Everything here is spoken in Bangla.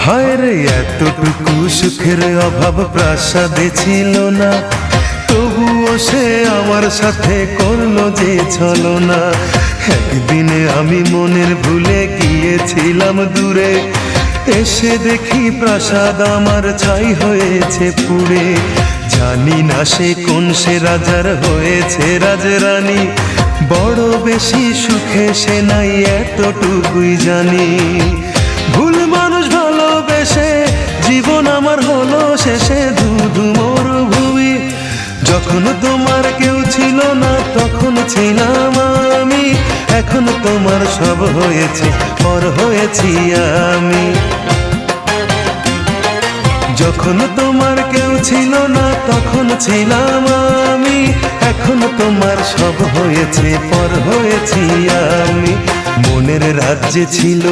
হায় রে এতটুকু সুখের অভাব প্রাসাদে ছিল না, তবুও সে আমার সাথে করলো যে ছলনা। একদিনে আমি মনের ভুলে গিয়েছিলাম দূরে, এসে দেখি প্রাসাদ আমার ছাই হয়েছে পুড়ে। জানি না সে কোন সে রাজার হয়েছে রাজরানী, বড় বেশি সুখে সে নাই এতটুকুই জানি। ভুল মানুষ ভালোবেসে জীবন আমার হলো শেষে ধুধু মরুভূমি। যখন তোমার কেউ ছিল না তখন ছিলাম আমি, এখন তোমার সব হয়েছে পর হয়েছি আমি। যখন তোমার কেউ ছিল না তখন ছিলাম আমি, এখন তোমার সব হয়েছে পর হয়েছি আমি। মনের রাজ্যে ছিল